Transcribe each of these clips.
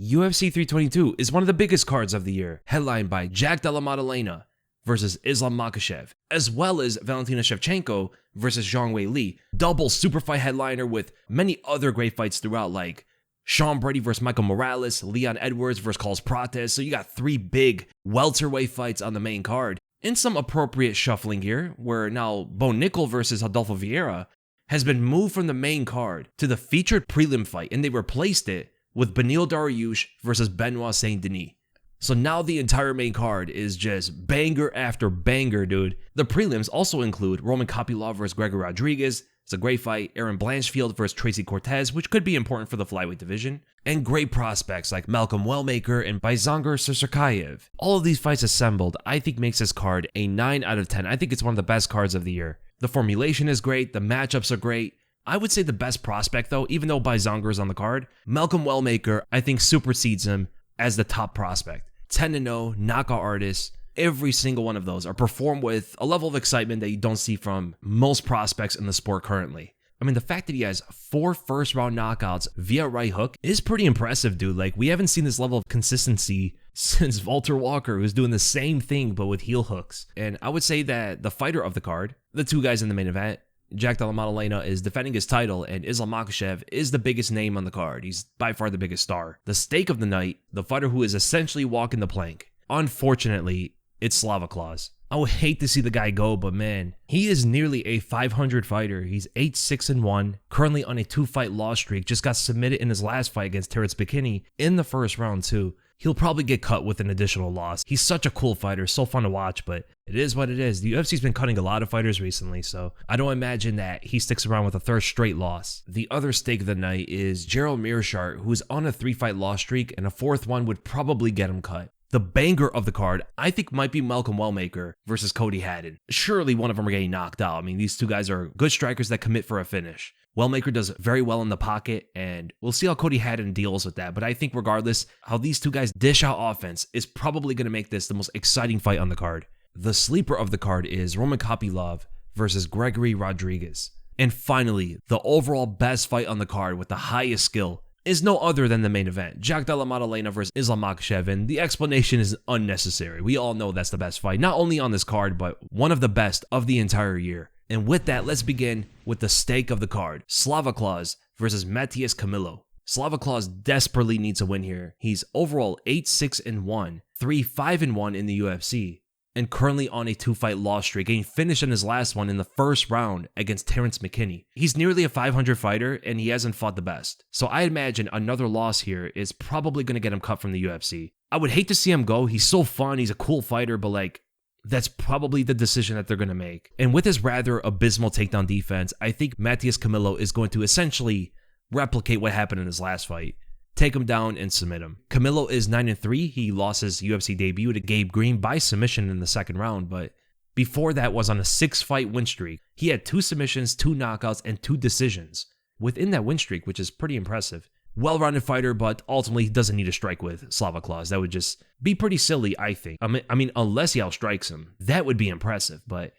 UFC 322 is one of the biggest cards of the year, headlined by Jack Della Maddalena versus Islam Makhachev, as well as Valentina Shevchenko versus Zhang Weili, double super fight headliner with many other great fights throughout, like Brady versus Michael Morales, Leon Edwards versus Carlos Prates. So you got 3 big welterweight fights on the main card. In some appropriate shuffling here, where now Nickal versus Rodolfo Vieira has been moved from the main card to the featured prelim fight, and they replaced it with Beneil Dariush versus Benoit Denis. So now the entire main card is just banger after banger, dude. The prelims also include Roman Kopylov versus Gregory Rodriguez. It's a great fight. Aaron Blanchfield versus Tracy Cortez, which could be important for the flyweight division. And great prospects like Malcolm Wellmaker and Baysangur Susurkaev. All of these fights assembled, I think, makes this card a 9 out of 10. I think it's one of the best cards of the year. The formulation is great. The matchups are great. I would say the best prospect, though, even though Baysangur is on the card, Malcolm Wellmaker, I think, supersedes him as the top prospect. 10-0, knockout artists. Every single one of those are performed with a level of excitement that you don't see from most prospects in the sport currently. I mean, the fact that he has 4 first-round knockouts via right hook is pretty impressive, dude. Like, we haven't seen this level of consistency since Walter Walker, who's doing the same thing but with heel hooks. And I would say that the fighter of the card, the 2 guys in the main event, Jack Della Maddalena is defending his title, and Islam Makhachev is the biggest name on the card. He's by far the biggest star. The stake of the night, the fighter who is essentially walking the plank. Unfortunately, it's Slava Claus. I would hate to see the guy go, but man, he is nearly a 500 fighter. He's 8-6-1, currently on a 2-fight loss streak. Just got submitted in his last fight against Terence McKinney in the first round too. He'll probably get cut with an additional loss. He's such a cool fighter, so fun to watch, but it is what it is. The UFC's been cutting a lot of fighters recently, so I don't imagine that he sticks around with a 3rd straight loss. The other stake of the night is Gerald Meerschaert, who's on a 3-fight loss streak, and a 4th one would probably get him cut. The banger of the card, I think, might be Malcolm Wellmaker versus Cody Haddon. Surely one of them are getting knocked out. I mean, these 2 guys are good strikers that commit for a finish. Wellmaker does very well in the pocket, and we'll see how Cody Haddon deals with that. But I think regardless, how these 2 guys dish out offense is probably going to make this the most exciting fight on the card. The sleeper of the card is Roman Kopylov versus Gregory Rodriguez. And finally, the overall best fight on the card with the highest skill is no other than the main event, Jack Della Maddalena versus Islam Makhachev, and the explanation is unnecessary. We all know that's the best fight, not only on this card, but one of the best of the entire year. And with that, let's begin with the stake of the card, Slava Claus versus Mateus Camilo. Slava Claus desperately needs a win here. He's overall 8-6-1, 3-5-1 in the UFC, and currently on a 2-fight loss streak, getting finished in his last one in the first round against Terence McKinney. He's nearly a 500 fighter, and he hasn't fought the best. So I imagine another loss here is probably going to get him cut from the UFC. I would hate to see him go. He's so fun. He's a cool fighter, but like, that's probably the decision that they're going to make. And with his rather abysmal takedown defense, I think Mateus Camilo is going to essentially replicate what happened in his last fight. Take him down and submit him. Camilo is 9-3. He lost his UFC debut to Gabe Green by submission in the 2nd round, but before that was on a 6-fight win streak. He had 2 submissions, 2 knockouts, and 2 decisions within that win streak, which is pretty impressive. Well-rounded fighter, but ultimately he doesn't need to strike with Slava Claus. That would just be pretty silly, I think. I mean, unless he outstrikes him, that would be impressive, but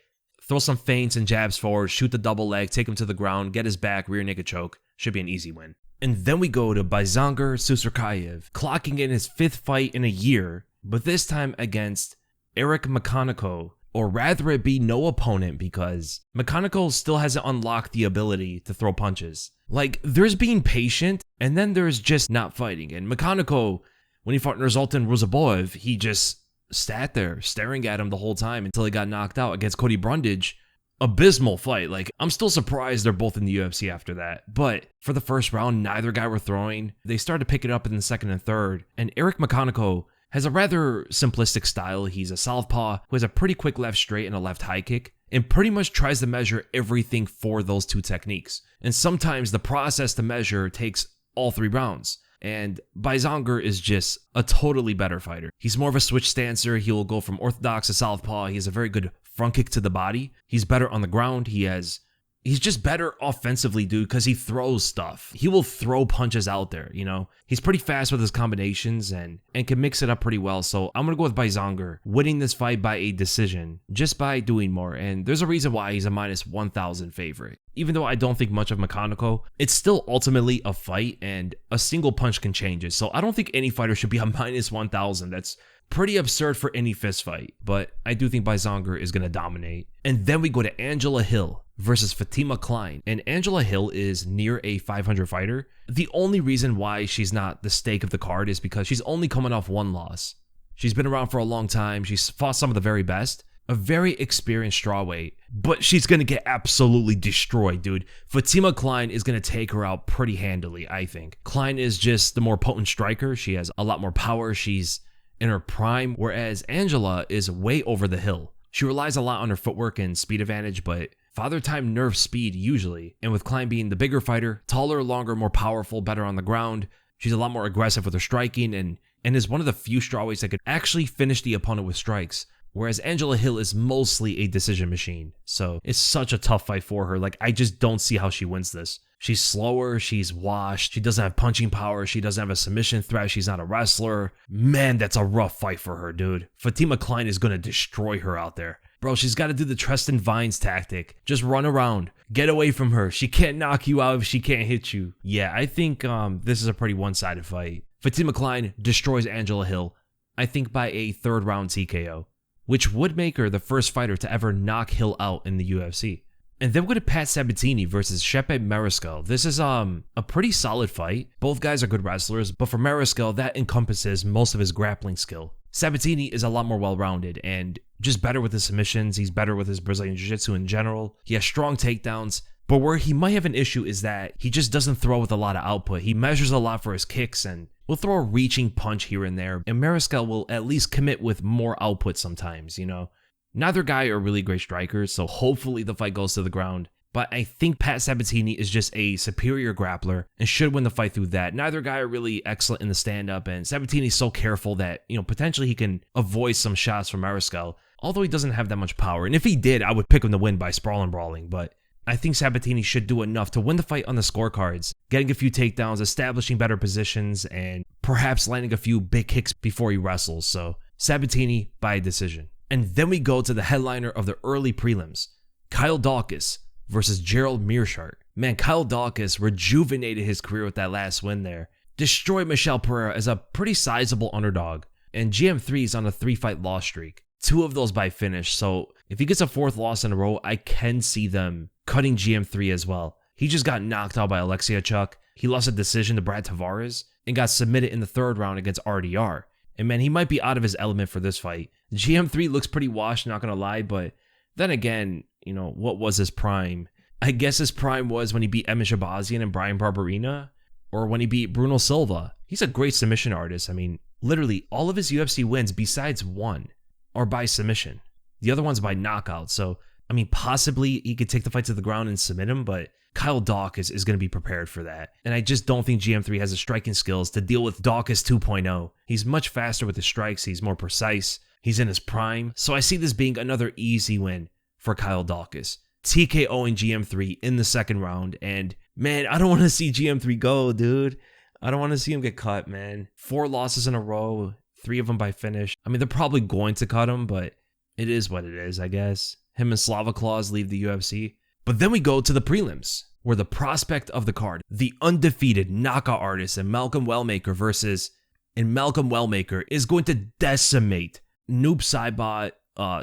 throw some feints and jabs forward, shoot the double leg, take him to the ground, get his back, rear naked choke. Should be an easy win. And then we go to Baysangur Susurkaev, clocking in his 5th fight in a year, but this time against Eric McConico, or rather it be no opponent, because McConico still hasn't unlocked the ability to throw punches. Like, there's being patient, and then there's just not fighting. And McConico, when he fought Nursultan Rozaboev, he just sat there staring at him the whole time until he got knocked out against Cody Brundage. Abysmal fight. Like, I'm still surprised they're both in the UFC after that. But for the first round, neither guy were throwing. They started to pick it up in the 2nd and 3rd. And Eric McConico has a rather simplistic style. He's a southpaw who has a pretty quick left straight and a left high kick, and pretty much tries to measure everything for those 2 techniques. And sometimes the process to measure takes all 3 rounds. And Baysangur is just a totally better fighter. He's more of a switch stancer. He will go from orthodox to southpaw. He has a very good front kick to the body. He's better on the ground. He has He's just better offensively, dude, because he throws stuff. He will throw punches out there, you know? He's pretty fast with his combinations and can mix it up pretty well. So I'm going to go with Baysangur, winning this fight by a decision, just by doing more. And there's a reason why he's a minus 1,000 favorite. Even though I don't think much of McConico, it's still ultimately a fight, and a single punch can change it. So I don't think any fighter should be a minus 1,000. That's pretty absurd for any fist fight, but I do think Baysangur is going to dominate. And then we go to Angela Hill versus Fatima Kline. And Angela Hill is near a 500 fighter. The only reason why she's not the stake of the card is because she's only coming off one loss. She's been around for a long time. She's fought some of the very best. A very experienced strawweight, but she's going to get absolutely destroyed, dude. Fatima Kline is going to take her out pretty handily, I think. Kline is just the more potent striker. She has a lot more power. She's in her prime, whereas Angela is way over the hill. She relies a lot on her footwork and speed advantage, but Father Time nerfs speed usually. And with Kline being the bigger fighter, taller, longer, more powerful, better on the ground, she's a lot more aggressive with her striking and is one of the few strawweights that could actually finish the opponent with strikes. Whereas Angela Hill is mostly a decision machine. So it's such a tough fight for her. Like, I just don't see how she wins this. She's slower, she's washed, she doesn't have punching power, she doesn't have a submission threat, she's not a wrestler. Man, that's a rough fight for her, dude. Fatima Kline is going to destroy her out there. Bro, she's got to do the Tristan Vines tactic. Just run around. Get away from her. She can't knock you out if she can't hit you. Yeah, I think this is a pretty one-sided fight. Fatima Kline destroys Angela Hill, I think by a third round TKO, which would make her the first fighter to ever knock Hill out in the UFC. And then we're going to Pat Sabatini versus Chepe Mariscal. This is a pretty solid fight. Both guys are good wrestlers, but for Mariscal, that encompasses most of his grappling skill. Sabatini is a lot more well-rounded and just better with his submissions. He's better with his Brazilian Jiu-Jitsu in general. He has strong takedowns, but where he might have an issue is that he just doesn't throw with a lot of output. He measures a lot for his kicks and will throw a reaching punch here and there, and Mariscal will at least commit with more output sometimes, you know? Neither guy are really great strikers, so hopefully the fight goes to the ground. But I think Pat Sabatini is just a superior grappler and should win the fight through that. Neither guy are really excellent in the stand-up, and Sabatini's so careful that, you know, potentially he can avoid some shots from Mariscal, although he doesn't have that much power. And if he did, I would pick him to win by sprawl and brawling, but I think Sabatini should do enough to win the fight on the scorecards, getting a few takedowns, establishing better positions, and perhaps landing a few big kicks before he wrestles. So Sabatini by decision. And then we go to the headliner of the early prelims, Kyle Daukaus versus Gerald Meerschaert. Man, Kyle Daukaus rejuvenated his career with that last win there. Destroyed Michel Pereira as a pretty sizable underdog. And GM3 is on a 3-fight loss streak. 2 of those by finish. So if he gets a 4th loss in a row, I can see them cutting GM3 as well. He just got knocked out by Alexiachuk. He lost a decision to Brad Tavares and got submitted in the 3rd round against RDR. And man, he might be out of his element for this fight. GM3 looks pretty washed, not gonna lie, but then again, you know, what was his prime? I guess his prime was when he beat Emin Shabazian and Brian Barberina, or when he beat Bruno Silva. He's a great submission artist. I mean, literally all of his UFC wins besides one are by submission. The other one's by knockout. So, I mean, possibly he could take the fight to the ground and submit him, but Kyle Daukaus is going to be prepared for that. And I just don't think GM3 has the striking skills to deal with Daukaus 2.0. He's much faster with his strikes. He's more precise. He's in his prime. So I see this being another easy win for Kyle Daukaus. TKO in GM3 in the 2nd round. And man, I don't want to see GM3 go, dude. I don't want to see him get cut, man. 4 losses in a row, 3 of them by finish. I mean, they're probably going to cut him, but it is what it is, I guess. Him and Slava Claus leave the UFC. But then we go to the prelims, where the prospect of the card, the undefeated knockout artist and Malcolm Wellmaker Malcolm Wellmaker is going to decimate Noob Saibot,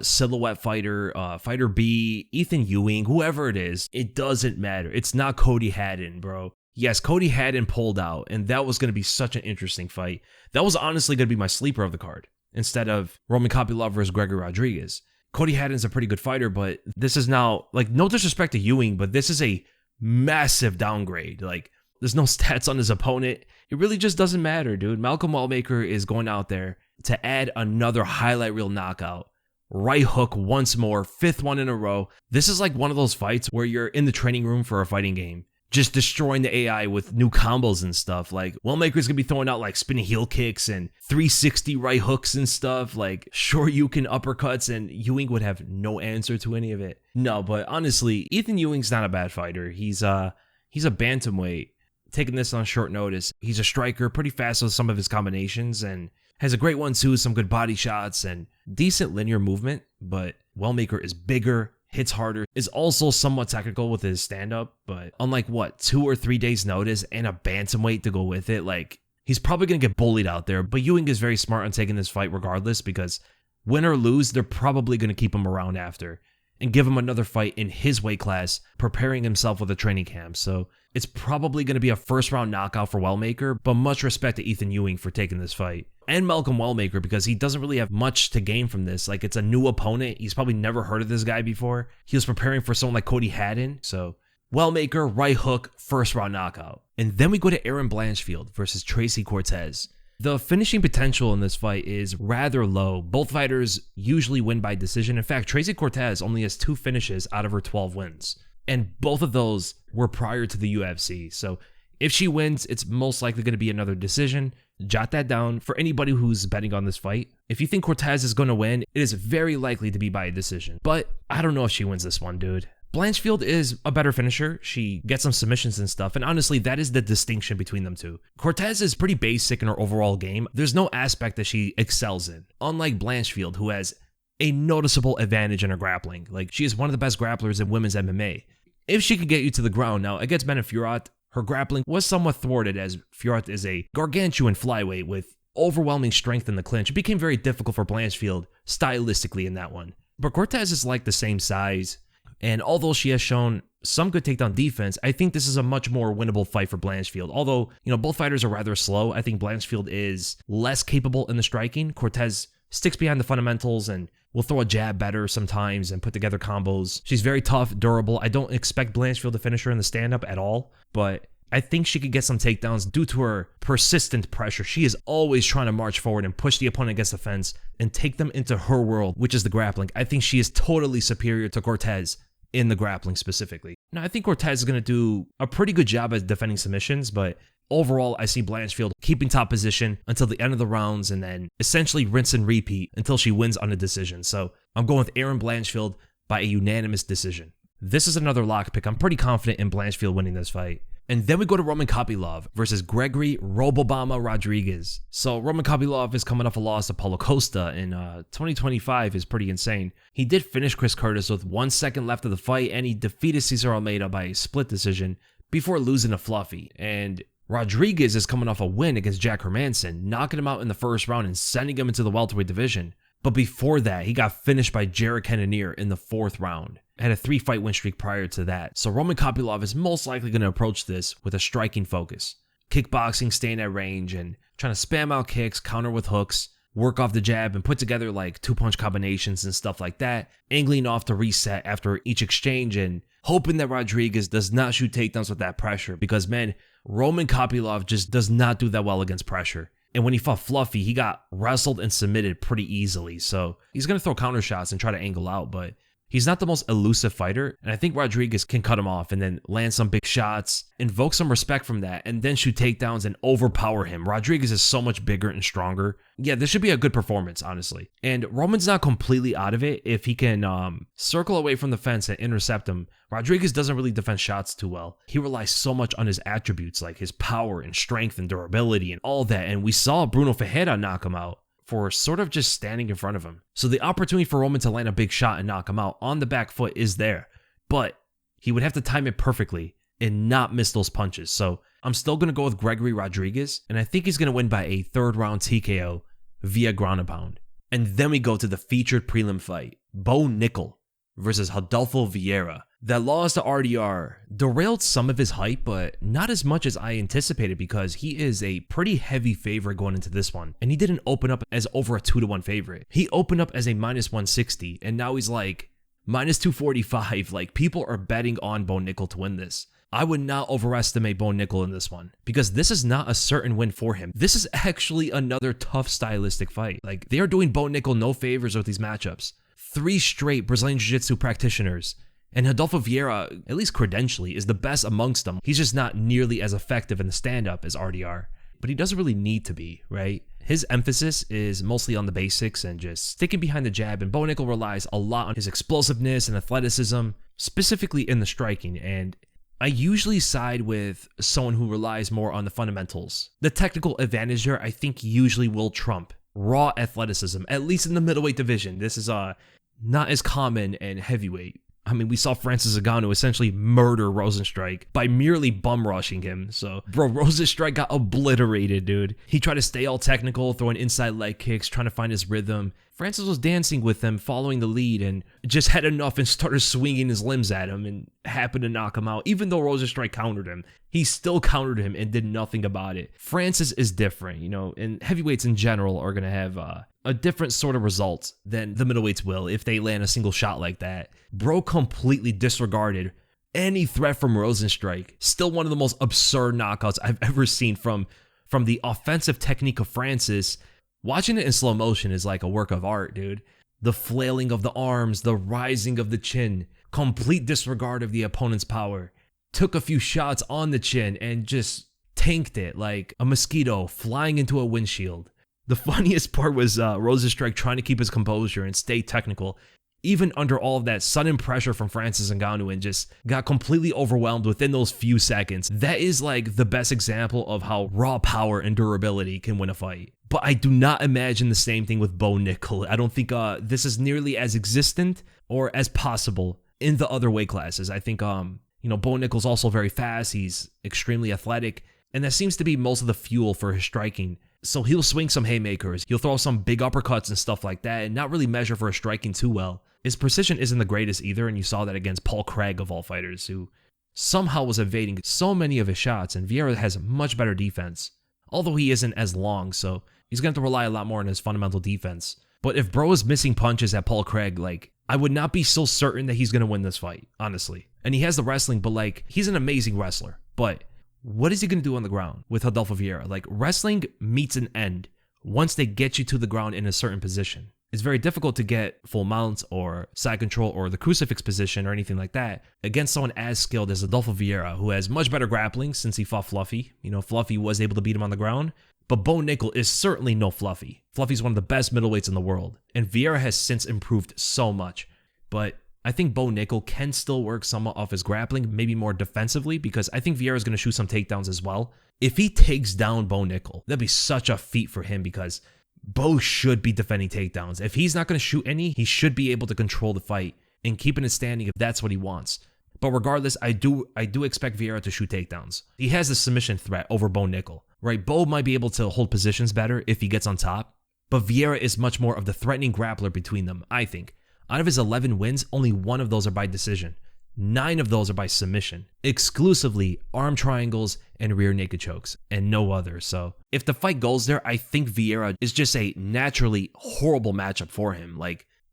Silhouette Fighter, Fighter B, Ethan Ewing, whoever it is. It doesn't matter. It's not Cody Haddon, bro. Yes, Cody Haddon pulled out, and that was going to be such an interesting fight. That was honestly going to be my sleeper of the card, instead of Roman Kopylov versus Gregory Rodriguez. Cody Haddon's a pretty good fighter, but this is now, like, no disrespect to Ewing, but this is a massive downgrade. Like, there's no stats on his opponent. It really just doesn't matter, dude. Malcolm Wellmaker is going out there to add another highlight reel knockout. Right hook once more, 5th one in a row. This is like one of those fights where you're in the training room for a fighting game, just destroying the AI with new combos and stuff. Like, Wellmaker's gonna be throwing out like spinning heel kicks and 360 right hooks and stuff, like Shoryuken uppercuts, and Ewing would have no answer to any of it. No, but honestly, Ethyn Ewing's not a bad fighter. He's a bantamweight, taking this on short notice. He's a striker, pretty fast with some of his combinations, and has a great 1-2, some good body shots, and decent linear movement. But Wellmaker is bigger, hits harder, is also somewhat technical with his stand-up, but unlike 2 or 3 days notice and a bantamweight to go with it, like, he's probably going to get bullied out there. But Ewing is very smart on taking this fight regardless, because win or lose, they're probably going to keep him around after and give him another fight in his weight class, preparing himself with a training camp. So it's probably going to be a first-round knockout for Wellmaker, but much respect to Ethyn Ewing for taking this fight. And Malcolm Wellmaker, because he doesn't really have much to gain from this. Like, it's a new opponent. He's probably never heard of this guy before. He was preparing for someone like Cody Haddon. So Wellmaker, right hook, first-round knockout. And then we go to Erin Blanchfield versus Tracy Cortez. The finishing potential in this fight is rather low. Both fighters usually win by decision. In fact, Tracy Cortez only has 2 finishes out of her 12 wins. And both of those were prior to the UFC. So if she wins, it's most likely going to be another decision. Jot that down for anybody who's betting on this fight. If you think Cortez is going to win, it is very likely to be by a decision. But I don't know if she wins this one, dude. Blanchfield is a better finisher. She gets some submissions and stuff, and honestly, that is the distinction between them two. Cortez is pretty basic in her overall game. There's no aspect that she excels in, unlike Blanchfield, who has a noticeable advantage in her grappling. Like, she is one of the best grapplers in women's MMA. If she could get you to the ground, now against Meerschaert, her grappling was somewhat thwarted, as Meerschaert is a gargantuan flyweight with overwhelming strength in the clinch. It became very difficult for Blanchfield stylistically in that one. But Cortez is like the same size, and although she has shown some good takedown defense, I think this is a much more winnable fight for Blanchfield. Although, both fighters are rather slow, I think Blanchfield is less capable in the striking. Cortez sticks behind the fundamentals and will throw a jab better sometimes and put together combos. She's very tough, durable. I don't expect Blanchfield to finish her in the stand-up at all, but I think she could get some takedowns due to her persistent pressure. She is always trying to march forward and push the opponent against the fence and take them into her world, which is the grappling. I think she is totally superior to Cortez in the grappling specifically. Now, I think Cortez is going to do a pretty good job at defending submissions, but overall, I see Blanchfield keeping top position until the end of the rounds and then essentially rinse and repeat until she wins on a decision. So I'm going with Erin Blanchfield by a unanimous decision. This is another lock pick. I'm pretty confident in Blanchfield winning this fight. And then we go to Roman Kopylov versus Gregory Robobama Rodriguez. So Roman Kopylov is coming off a loss to Paulo Costa in 2025 is pretty insane. He did finish Chris Curtis with 1 second left of the fight, and he defeated Cesar Almeida by a split decision before losing to Fluffy. And Rodriguez is coming off a win against Jack Hermanson, knocking him out in the first round and sending him into the welterweight division. But before that, he got finished by Jared Cannonier in the 4th round. Had a 3-fight win streak prior to that. So Roman Kopylov is most likely going to approach this with a striking focus. Kickboxing, staying at range, and trying to spam out kicks, counter with hooks, work off the jab, and put together like 2-punch combinations and stuff like that, angling off to reset after each exchange and hoping that Rodriguez does not shoot takedowns with that pressure, because man, Roman Kopylov just does not do that well against pressure. And when he fought Fluffy, he got wrestled and submitted pretty easily. So he's going to throw counter shots and try to angle out, but he's not the most elusive fighter, and I think Rodriguez can cut him off and then land some big shots, invoke some respect from that, and then shoot takedowns and overpower him. Rodriguez is so much bigger and stronger. Yeah, this should be a good performance, honestly. And Roman's not completely out of it if he can circle away from the fence and intercept him. Rodriguez doesn't really defend shots too well. He relies so much on his attributes like his power and strength and durability and all that, and we saw Bruno Ferreira knock him out for sort of just standing in front of him. So the opportunity for Roman to land a big shot and knock him out on the back foot is there, but he would have to time it perfectly and not miss those punches. So I'm still going to go with Gregory Rodriguez, and I think he's going to win by a 3rd round TKO via ground and pound. And then we go to the featured prelim fight, Bo Nickal versus Rodolfo Vieira. That loss to RDR derailed some of his hype, but not as much as I anticipated, because he is a pretty heavy favorite going into this one. And he didn't open up as over a 2-1 favorite. He opened up as a -160, and now he's like -245. Like, people are betting on Bo Nickal to win this. I would not overestimate Bo Nickal in this one, because this is not a certain win for him. This is actually another tough stylistic fight. Like, they are doing Bo Nickal no favors with these matchups. 3 straight Brazilian Jiu-Jitsu practitioners And Rodolfo Vieira, at least credentially, is the best amongst them. He's just not nearly as effective in the stand-up as RDR. But he doesn't really need to be, right? His emphasis is mostly on the basics and just sticking behind the jab, and Bo Nickal relies a lot on his explosiveness and athleticism, specifically in the striking, and I usually side with someone who relies more on the fundamentals. The technical advantage there, I think, usually will trump raw athleticism, at least in the middleweight division. This is not as common in heavyweight. I mean, we saw Francis Ngannou essentially murder Rozenstruik by merely bum rushing him. So, bro, Rozenstruik got obliterated, dude. He tried to stay all technical, throwing inside leg kicks, trying to find his rhythm. Francis was dancing with him, following the lead, and just had enough and started swinging his limbs at him and happened to knock him out. Even though Rozenstruik countered him, he still countered him and did nothing about it. Francis is different, and heavyweights in general are going to have a different sort of result than the middleweights will if they land a single shot like that. Bro completely disregarded any threat from Rozenstruik. Still one of the most absurd knockouts I've ever seen from the offensive technique of Francis. Watching it in slow motion is like a work of art, dude. The flailing of the arms, the rising of the chin, complete disregard of the opponent's power. Took a few shots on the chin and just tanked it like a mosquito flying into a windshield. The funniest part was Rozenstruik trying to keep his composure and stay technical, even under all of that sudden pressure from Francis Ngannou, and just got completely overwhelmed within those few seconds. That is like the best example of how raw power and durability can win a fight. But I do not imagine the same thing with Bo Nickal. I don't think this is nearly as existent or as possible in the other weight classes. I think Bo Nickal's also very fast. He's extremely athletic, and that seems to be most of the fuel for his striking. So he'll swing some haymakers, he'll throw some big uppercuts and stuff like that, and not really measure for his striking too well. His precision isn't the greatest either, and you saw that against Paul Craig of all fighters, who somehow was evading so many of his shots, and Vieira has much better defense. Although he isn't as long, so he's going to have to rely a lot more on his fundamental defense. But if bro is missing punches at Paul Craig, I would not be so certain that he's going to win this fight, honestly. And he has the wrestling, but he's an amazing wrestler. But what is he going to do on the ground with Rodolfo Vieira? Wrestling meets an end once they get you to the ground in a certain position. It's very difficult to get full mounts or side control or the crucifix position or anything like that against someone as skilled as Rodolfo Vieira, who has much better grappling since he fought Fluffy. Fluffy was able to beat him on the ground, but Bo Nickal is certainly no Fluffy. Fluffy's one of the best middleweights in the world, and Vieira has since improved so much. But I think Bo Nickal can still work somewhat off his grappling, maybe more defensively, because I think Vieira is going to shoot some takedowns as well. If he takes down Bo Nickal, that'd be such a feat for him, because Bo should be defending takedowns. If he's not going to shoot any, he should be able to control the fight and keeping it standing if that's what he wants. But regardless, I do expect Vieira to shoot takedowns. He has the submission threat over Bo Nickal, right? Bo might be able to hold positions better if he gets on top, but Vieira is much more of the threatening grappler between them, I think. Out of his 11 wins, only 1 of those are by decision. 9 of those are by submission. Exclusively arm triangles and rear naked chokes, and no other. So if the fight goes there, I think Vieira is just a naturally horrible matchup for him.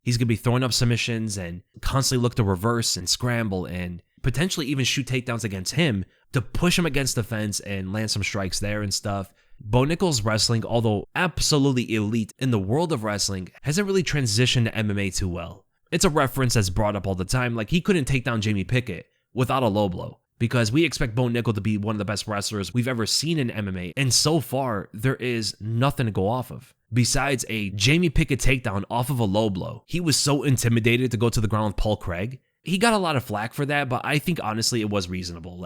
He's going to be throwing up submissions and constantly look to reverse and scramble and potentially even shoot takedowns against him to push him against the fence and land some strikes there and stuff. Bo Nickal's wrestling, although absolutely elite in the world of wrestling, hasn't really transitioned to MMA too well. It's a reference that's brought up all the time. He couldn't take down Jamie Pickett without a low blow, because we expect Bo Nickal to be one of the best wrestlers we've ever seen in MMA, and so far, there is nothing to go off of. Besides a Jamie Pickett takedown off of a low blow, he was so intimidated to go to the ground with Paul Craig. He got a lot of flack for that, but I think honestly it was reasonable.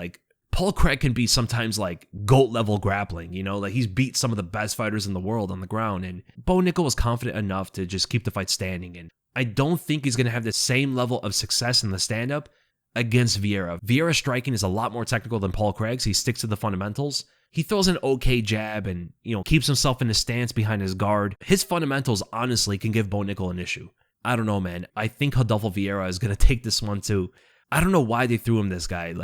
Paul Craig can be sometimes GOAT level grappling, he's beat some of the best fighters in the world on the ground, and Bo Nickal was confident enough to just keep the fight standing, and I don't think he's going to have the same level of success in the stand-up against Vieira. Vieira's striking is a lot more technical than Paul Craig's. He sticks to the fundamentals. He throws an okay jab and, keeps himself in his stance behind his guard. His fundamentals, honestly, can give Bo Nickal an issue. I don't know, man. I think Rodolfo Vieira is going to take this one, too. I don't know why they threw him this guy.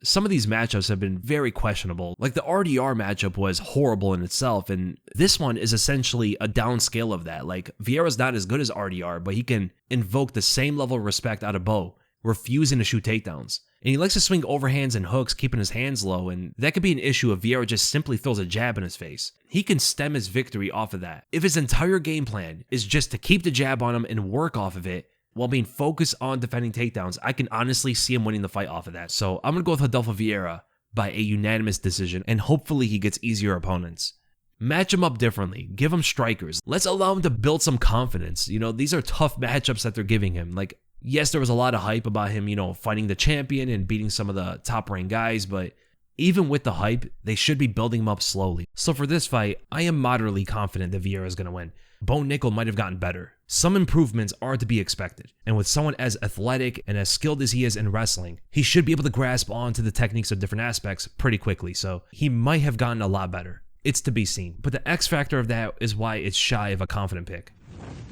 Some of these matchups have been very questionable. The RDR matchup was horrible in itself, and this one is essentially a downscale of that. Vieira's not as good as RDR, but he can invoke the same level of respect out of Bo, refusing to shoot takedowns. And he likes to swing overhands and hooks, keeping his hands low, and that could be an issue if Vieira just simply throws a jab in his face. He can stem his victory off of that. If his entire game plan is just to keep the jab on him and work off of it, while being focused on defending takedowns, I can honestly see him winning the fight off of that. So I'm going to go with Rodolfo Vieira by a unanimous decision, and hopefully he gets easier opponents. Match him up differently. Give him strikers. Let's allow him to build some confidence. These are tough matchups that they're giving him. Like, yes, there was a lot of hype about him, fighting the champion and beating some of the top-ranked guys, but even with the hype, they should be building him up slowly. So for this fight, I am moderately confident that Vieira is going to win. Nickal might have gotten better. Some improvements are to be expected, and with someone as athletic and as skilled as he is in wrestling, he should be able to grasp onto the techniques of different aspects pretty quickly, so he might have gotten a lot better. It's to be seen, but the X factor of that is why it's shy of a confident pick.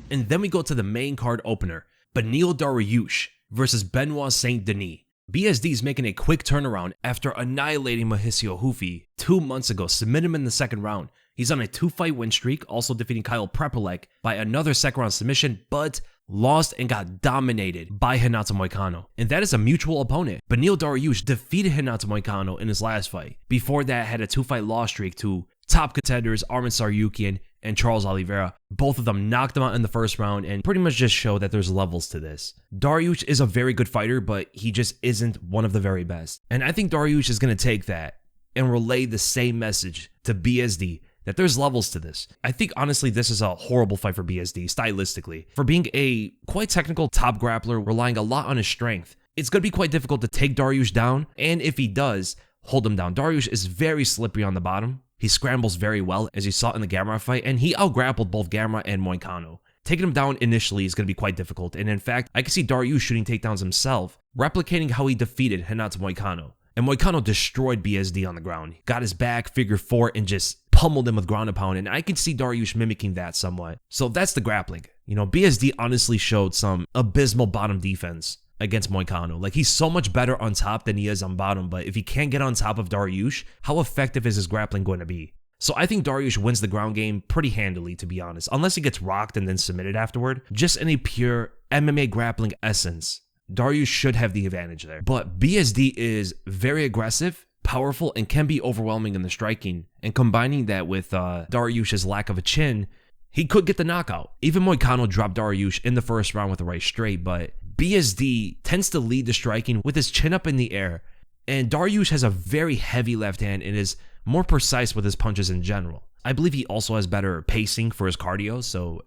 And then we go to the main card opener, Beneil Dariush versus Benoit Saint Denis. BSD is making a quick turnaround after annihilating Makhachev 2 months ago, submitting him in the second round. He's on a 2-fight win streak, also defeating Kyle Prepolek by another second-round submission, but lost and got dominated by Renato Moicano. And that is a mutual opponent. Beneil Dariush defeated Renato Moicano in his last fight. Before that, had a 2-fight loss streak to top contenders Arman Tsarukyan and Charles Oliveira. Both of them knocked him out in the first round and pretty much just show that there's levels to this. Dariush is a very good fighter, but he just isn't one of the very best. And I think Dariush is going to take that and relay the same message to BSD, that there's levels to this. I think, honestly, this is a horrible fight for BSD, stylistically. For being a quite technical top grappler, relying a lot on his strength, it's going to be quite difficult to take Dariush down, and if he does, hold him down. Dariush is very slippery on the bottom. He scrambles very well, as you saw in the Gamera fight, and he out-grappled both Gamera and Moicano. Taking him down initially is going to be quite difficult, and in fact, I can see Dariush shooting takedowns himself, replicating how he defeated Renato Moicano. And Moicano destroyed BSD on the ground. He got his back, figure 4, and just pummeled him with ground and pound, and I can see Dariush mimicking that somewhat. So that's the grappling. BSD honestly showed some abysmal bottom defense against Moicano. Like, he's so much better on top than he is on bottom, but if he can't get on top of Dariush, how effective is his grappling going to be? So I think Dariush wins the ground game pretty handily, to be honest, unless he gets rocked and then submitted afterward. Just in a pure MMA grappling essence, Dariush should have the advantage there. But BSD is very aggressive, powerful, and can be overwhelming in the striking. And combining that with Dariush's lack of a chin, he could get the knockout. Even Moicano dropped Dariush in the first round with the right straight, but BSD tends to lead the striking with his chin up in the air. And Dariush has a very heavy left hand and is more precise with his punches in general. I believe he also has better pacing for his cardio, so,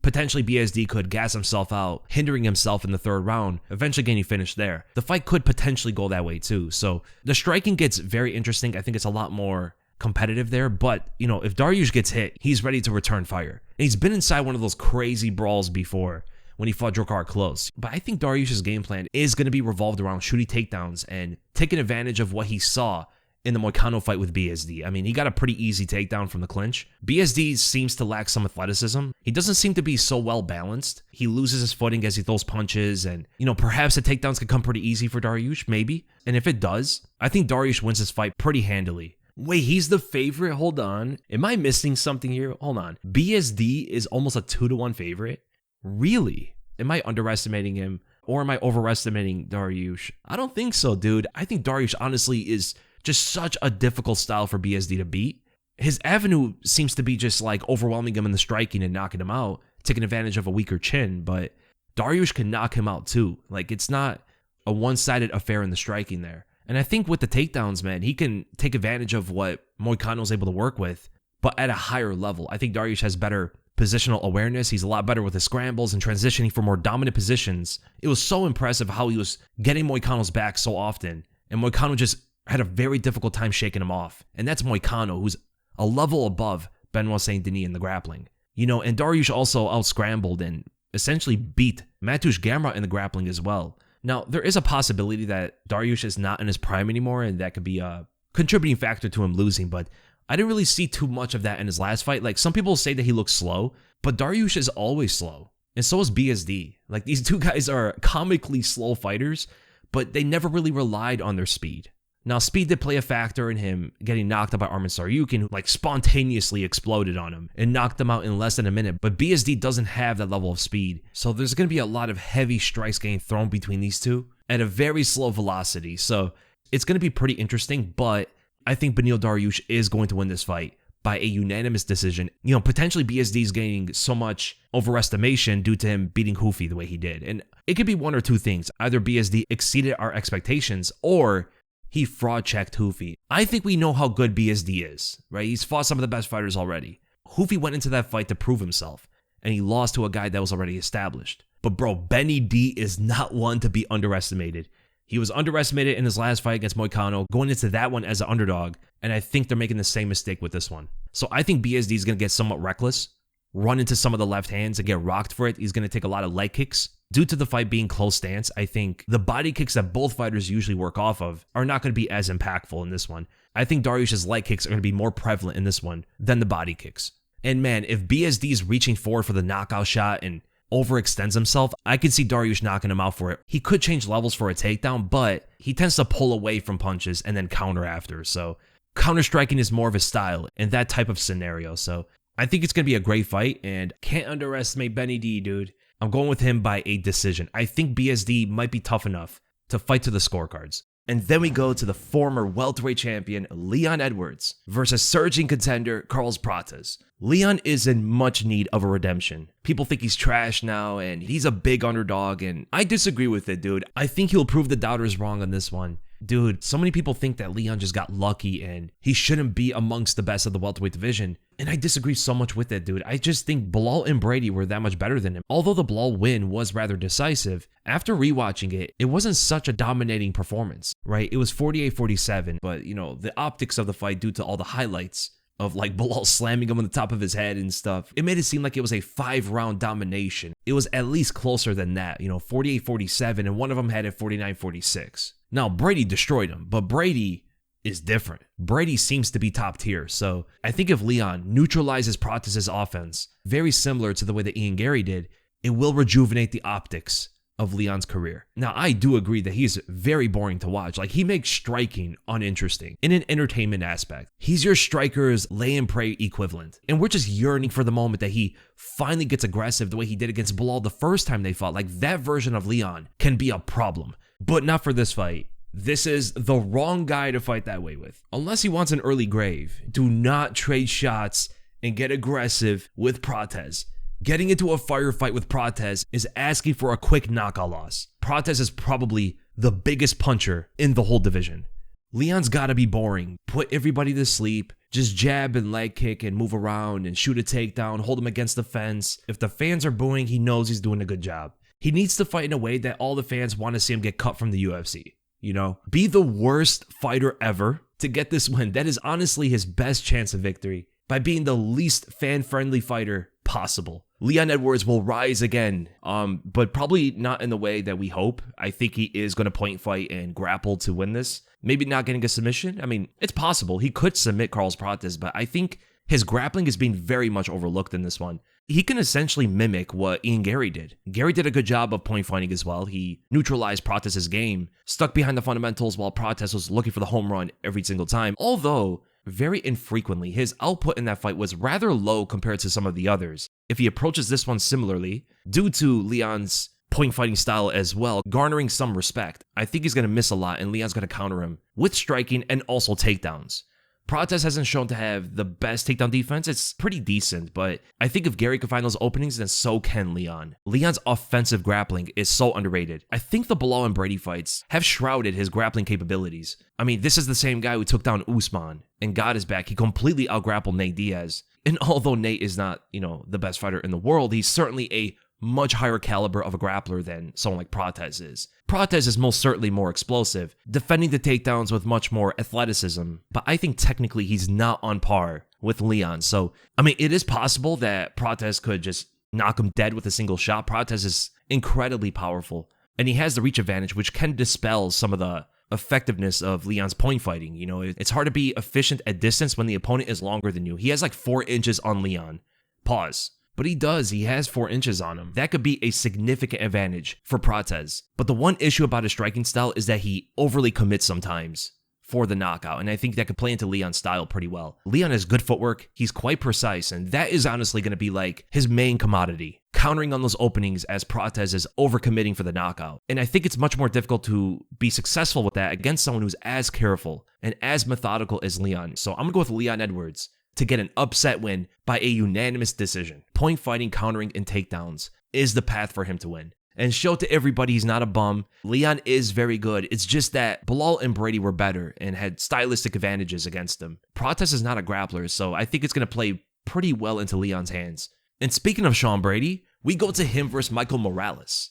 potentially BSD could gas himself out, hindering himself in the third round, eventually getting finished there. The fight could potentially go that way too. So the striking gets very interesting. I think it's a lot more competitive there, but if Dariush gets hit, he's ready to return fire. And he's been inside one of those crazy brawls before when he fought Dzhokhar close. But I think Dariush's game plan is going to be revolved around shooting takedowns and taking advantage of what he saw in the Moicano fight with BSD. I mean, he got a pretty easy takedown from the clinch. BSD seems to lack some athleticism. He doesn't seem to be so well balanced. He loses his footing as he throws punches, and, perhaps the takedowns could come pretty easy for Dariush, maybe. And if it does, I think Dariush wins this fight pretty handily. Wait, he's the favorite? Hold on. Am I missing something here? Hold on. BSD is almost a 2-1 favorite? Really? Am I underestimating him? Or am I overestimating Dariush? I don't think so, dude. I think Dariush honestly is just such a difficult style for BSD to beat. His avenue seems to be just like overwhelming him in the striking and knocking him out, taking advantage of a weaker chin, but Dariush can knock him out too. Like, it's not a one-sided affair in the striking there. And I think with the takedowns, man, he can take advantage of what Moicano's able to work with, but at a higher level. I think Dariush has better positional awareness. He's a lot better with his scrambles and transitioning for more dominant positions. It was so impressive how he was getting Moicano's back so often, and Moicano just had a very difficult time shaking him off. And that's Moicano, who's a level above Benoit Saint Denis in the grappling. And Dariush also out-scrambled and essentially beat Mateus Gamera in the grappling as well. Now, there is a possibility that Dariush is not in his prime anymore, and that could be a contributing factor to him losing, but I didn't really see too much of that in his last fight. Like, some people say that he looks slow, but Dariush is always slow, and so is BSD. Like, these two guys are comically slow fighters, but they never really relied on their speed. Now, speed did play a factor in him getting knocked out by Arman Tsarukyan, who spontaneously exploded on him and knocked him out in less than a minute. But BSD doesn't have that level of speed. So there's going to be a lot of heavy strikes getting thrown between these two at a very slow velocity. So it's going to be pretty interesting, but I think Beneil Dariush is going to win this fight by a unanimous decision. You know, potentially BSD is gaining so much overestimation due to him beating Hoofy the way he did. And it could be one or two things. Either BSD exceeded our expectations or he fraud checked Hoofy. I think we know how good BSD is, right? He's fought some of the best fighters already. Hoofy went into that fight to prove himself, and he lost to a guy that was already established. But bro, Benny D is not one to be underestimated. He was underestimated in his last fight against McConico, going into that one as an underdog, and I think they're making the same mistake with this one. So I think BSD is going to get somewhat reckless, run into some of the left hands and get rocked for it. He's going to take a lot of leg kicks. Due to the fight being close stance, I think the body kicks that both fighters usually work off of are not going to be as impactful in this one. I think Dariush's leg kicks are going to be more prevalent in this one than the body kicks. And man, if BSD is reaching forward for the knockout shot and overextends himself, I could see Dariush knocking him out for it. He could change levels for a takedown, but he tends to pull away from punches and then counter after. So counter striking is more of his style in that type of scenario. So I think it's going to be a great fight, and can't underestimate Benny D, dude. I'm going with him by a decision. I think BSD might be tough enough to fight to the scorecards. And then we go to the former welterweight champion Leon Edwards versus surging contender Carlos Prates. Leon is in much need of a redemption. People think he's trash now and he's a big underdog, and I disagree with it, dude. I think he'll prove the doubters wrong on this one. Dude, so many people think that Leon just got lucky and he shouldn't be amongst the best of the welterweight division. And I disagree so much with it, dude. I just think Belal and Brady were that much better than him. Although the Belal win was rather decisive, after rewatching it, it wasn't such a dominating performance, right? It was 48-47, but you know, the optics of the fight due to all the highlights of like Belal slamming him on the top of his head and stuff, it made it seem like it was a 5-round domination. It was at least closer than that, you know, 48-47, and one of them had it 49-46. Now, Brady destroyed him, but Brady is different. Brady seems to be top tier, so I think if Leon neutralizes Prates' offense, very similar to the way that Ian Gary did, it will rejuvenate the optics of Leon's career. Now, I do agree that he's very boring to watch. Like, he makes striking uninteresting in an entertainment aspect. He's your striker's lay and pray equivalent. And we're just yearning for the moment that he finally gets aggressive the way he did against Belal the first time they fought. Like, that version of Leon can be a problem, but not for this fight. This is the wrong guy to fight that way with. Unless he wants an early grave, do not trade shots and get aggressive with Prates. Getting into a firefight with Prates is asking for a quick knockout loss. Prates is probably the biggest puncher in the whole division. Leon's gotta be boring. Put everybody to sleep. Just jab and leg kick and move around and shoot a takedown, hold him against the fence. If the fans are booing, he knows he's doing a good job. He needs to fight in a way that all the fans want to see him get cut from the UFC. You know, be the worst fighter ever to get this win. That is honestly his best chance of victory, by being the least fan-friendly fighter possible. Leon Edwards will rise again, but probably not in the way that we hope. I think he is going to point fight and grapple to win this. Maybe not getting a submission. I mean, it's possible. He could submit Carlos Prates, but I think his grappling is being very much overlooked in this one. He can essentially mimic what Ian Gary did. Gary did a good job of point fighting as well. He neutralized Prates' game, stuck behind the fundamentals while Prates was looking for the home run every single time. Although, very infrequently, his output in that fight was rather low compared to some of the others. If he approaches this one similarly, due to Leon's point fighting style as well, garnering some respect, I think he's going to miss a lot, and Leon's going to counter him with striking and also takedowns. Prates hasn't shown to have the best takedown defense. It's pretty decent, but I think if Gary can find those openings, then so can Leon. Leon's offensive grappling is so underrated. I think the Belal and Brady fights have shrouded his grappling capabilities. I mean, this is the same guy who took down Usman and got his back. He completely outgrappled Nate Diaz. And although Nate is not, you know, the best fighter in the world, he's certainly a much higher caliber of a grappler than someone like Prates is. Prates is most certainly more explosive, defending the takedowns with much more athleticism, but I think technically he's not on par with Leon. So, I mean, it is possible that Prates could just knock him dead with a single shot. Prates is incredibly powerful, and he has the reach advantage, which can dispel some of the effectiveness of Leon's point fighting. You know, it's hard to be efficient at distance when the opponent is longer than you. He has like 4 inches on Leon. Pause. But he does. He has 4 inches on him. That could be a significant advantage for Prates. But the one issue about his striking style is that he overly commits sometimes for the knockout, and I think that could play into Leon's style pretty well. Leon has good footwork. He's quite precise, and that is honestly going to be like his main commodity, countering on those openings as Prates is overcommitting for the knockout. And I think it's much more difficult to be successful with that against someone who's as careful and as methodical as Leon. So I'm going to go with Leon Edwards to get an upset win by a unanimous decision. Point fighting, countering, and takedowns is the path for him to win. And show to everybody he's not a bum. Leon is very good. It's just that Belal and Brady were better and had stylistic advantages against him. Prates is not a grappler, so I think it's going to play pretty well into Leon's hands. And speaking of Sean Brady, we go to him versus Michael Morales.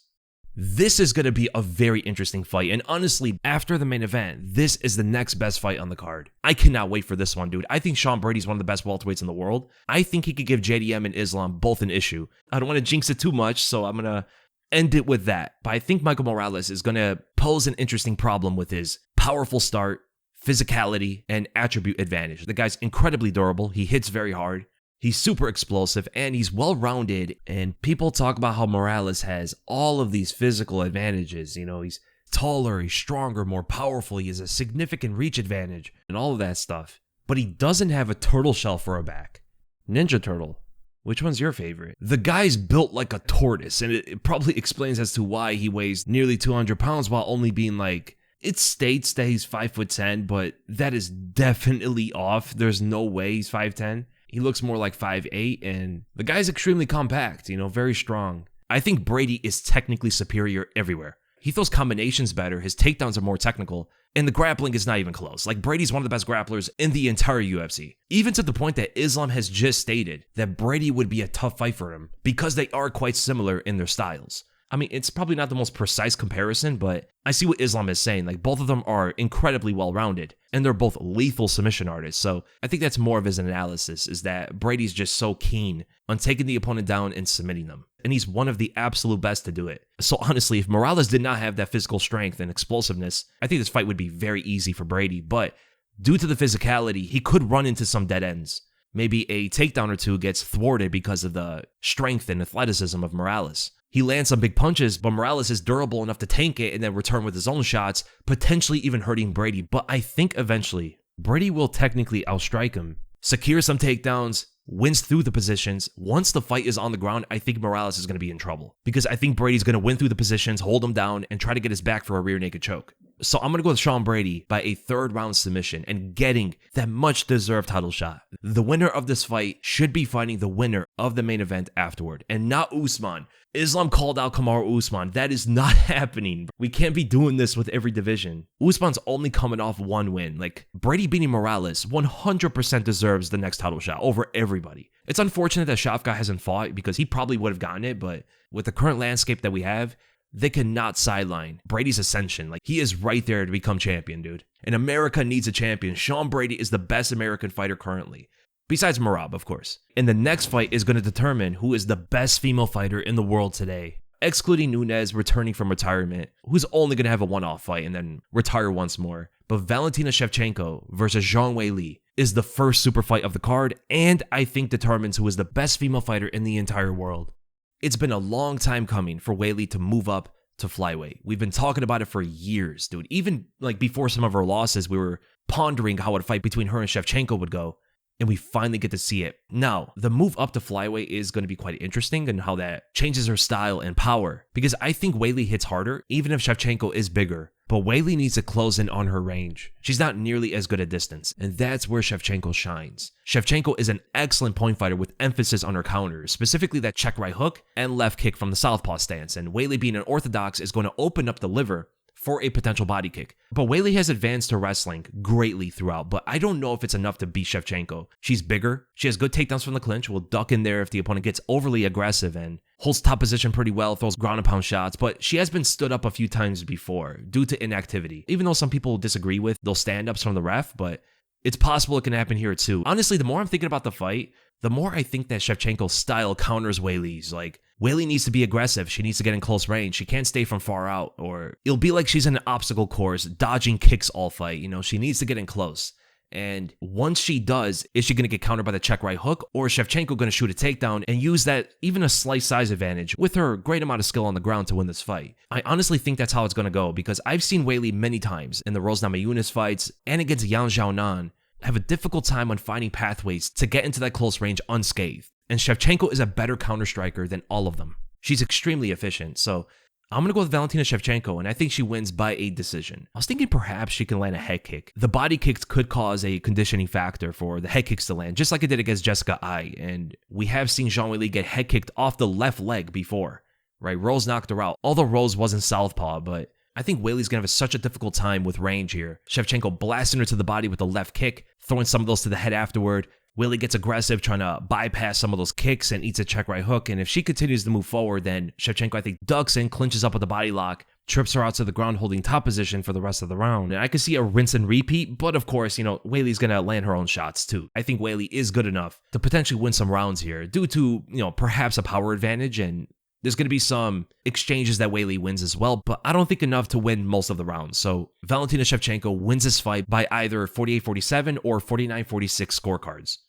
This is going to be a very interesting fight, and honestly, after the main event, this is the next best fight on the card. I cannot wait for this one, dude. I think Sean Brady's one of the best welterweights in the world. I think he could give JDM and Islam both an issue. I don't want to jinx it too much, so I'm going to end it with that. But I think Michael Morales is going to pose an interesting problem with his powerful start, physicality, and attribute advantage. The guy's incredibly durable. He hits very hard. He's super explosive, and he's well-rounded, and people talk about how Morales has all of these physical advantages. You know, he's taller, he's stronger, more powerful, he has a significant reach advantage, and all of that stuff. But he doesn't have a turtle shell for a back. Ninja Turtle. Which one's your favorite? The guy's built like a tortoise, and it probably explains as to why he weighs nearly 200 pounds while only being like... It states that he's 5'10", but that is definitely off. There's no way he's 5'10". He looks more like 5'8", and the guy's extremely compact, you know, very strong. I think Brady is technically superior everywhere. He throws combinations better, his takedowns are more technical, and the grappling is not even close. Like, Brady's one of the best grapplers in the entire UFC. Even to the point that Islam has just stated that Brady would be a tough fight for him because they are quite similar in their styles. I mean, it's probably not the most precise comparison, but I see what Islam is saying. Like, both of them are incredibly well-rounded, and they're both lethal submission artists. So I think that's more of his analysis, is that Brady's just so keen on taking the opponent down and submitting them. And he's one of the absolute best to do it. So honestly, if Morales did not have that physical strength and explosiveness, I think this fight would be very easy for Brady. But due to the physicality, he could run into some dead ends. Maybe a takedown or two gets thwarted because of the strength and athleticism of Morales. He lands some big punches, but Morales is durable enough to tank it and then return with his own shots, potentially even hurting Brady. But I think eventually, Brady will technically outstrike him, secure some takedowns, wins through the positions. Once the fight is on the ground, I think Morales is going to be in trouble, because I think Brady's going to win through the positions, hold him down, and try to get his back for a rear naked choke. So I'm going to go with Sean Brady by a third round submission and getting that much deserved title shot. The winner of this fight should be fighting the winner of the main event afterward, and not Usman. Islam called out Kamaru Usman. That is not happening. We can't be doing this with every division. Usman's only coming off one win. Like, Brady beating Morales 100% deserves the next title shot over everybody. It's unfortunate that Shafka hasn't fought, because he probably would have gotten it, but with the current landscape that we have, they cannot sideline Brady's ascension. Like, he is right there to become champion, dude. And America needs a champion. Sean Brady is the best American fighter currently. Besides Merab, of course. And the next fight is going to determine who is the best female fighter in the world today. Excluding Nunes returning from retirement, who's only going to have a one-off fight and then retire once more. But Valentina Shevchenko versus Zhang Weili is the first super fight of the card, and I think determines who is the best female fighter in the entire world. It's been a long time coming for Weili to move up to flyweight. We've been talking about it for years, dude. Even like before some of her losses, we were pondering how a fight between her and Shevchenko would go. And we finally get to see it. Now, the move up to flyweight is going to be quite interesting, and how that changes her style and power. Because I think Weili hits harder, even if Shevchenko is bigger. But Weili needs to close in on her range. She's not nearly as good at distance, and that's where Shevchenko shines. Shevchenko is an excellent point fighter with emphasis on her counters, specifically that check right hook and left kick from the southpaw stance. And Weili, being an orthodox, is going to open up the liver for a potential body kick. But Weili has advanced her wrestling greatly throughout, but I don't know if it's enough to beat Shevchenko. She's bigger, she has good takedowns from the clinch, will duck in there if the opponent gets overly aggressive, and holds top position pretty well, throws ground and pound shots, but she has been stood up a few times before due to inactivity. Even though some people disagree with those stand-ups from the ref, but it's possible it can happen here too. Honestly, the more I'm thinking about the fight, the more I think that Shevchenko's style counters Weili's. Like, Weili needs to be aggressive. She needs to get in close range. She can't stay from far out, or it'll be like she's in an obstacle course, dodging kicks all fight. You know, she needs to get in close. And once she does, is she going to get countered by the check right hook, or is Shevchenko going to shoot a takedown and use that even a slight size advantage with her great amount of skill on the ground to win this fight? I honestly think that's how it's going to go, because I've seen Weili many times in the Rose Namajunas fights and against Yan Xiaonan have a difficult time on finding pathways to get into that close range unscathed. And Shevchenko is a better counter striker than all of them. She's extremely efficient, so I'm going to go with Valentina Shevchenko, and I think she wins by a decision. I was thinking perhaps she can land a head kick. The body kicks could cause a conditioning factor for the head kicks to land, just like it did against Jessica Ai, and we have seen Zhang Weili get head kicked off the left leg before, right? Rose knocked her out, although Rose wasn't southpaw, but I think Weili's going to have such a difficult time with range here. Shevchenko blasting her to the body with the left kick, throwing some of those to the head afterward. Weili gets aggressive, trying to bypass some of those kicks and eats a check right hook. And if she continues to move forward, then Shevchenko, I think, ducks in, clinches up with a body lock, trips her out to the ground, holding top position for the rest of the round. And I could see a rinse and repeat, but of course, Weili's going to land her own shots too. I think Weili is good enough to potentially win some rounds here due to, perhaps a power advantage, and there's going to be some exchanges that Weili wins as well, but I don't think enough to win most of the rounds. So Valentina Shevchenko wins this fight by either 48-47 or 49-46 scorecards,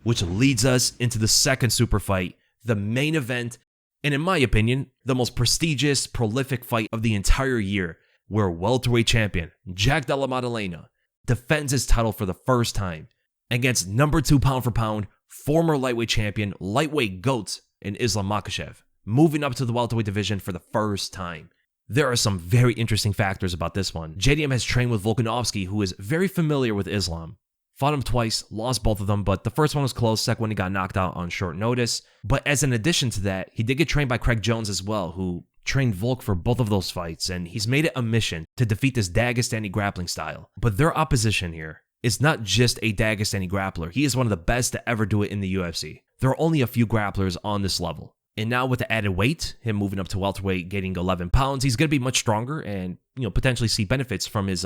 which leads us into the second super fight, the main event, and in my opinion, the most prestigious, prolific fight of the entire year, where welterweight champion Jack Della Maddalena defends his title for the first time against number 2 pound for pound, former lightweight champion, lightweight GOAT in Islam Makhachev, moving up to the welterweight division for the first time. There are some very interesting factors about this one. JDM has trained with Volkanovski, who is very familiar with Islam. Fought him twice, lost both of them, but the first one was close, second one he got knocked out on short notice. But as an addition to that, he did get trained by Craig Jones as well, who trained Volk for both of those fights, and he's made it a mission to defeat this Dagestani grappling style. But their opposition here is not just a Dagestani grappler, he is one of the best to ever do it in the UFC. There are only a few grapplers on this level. And now with the added weight, him moving up to welterweight, getting 11 pounds, he's going to be much stronger and, potentially see benefits from his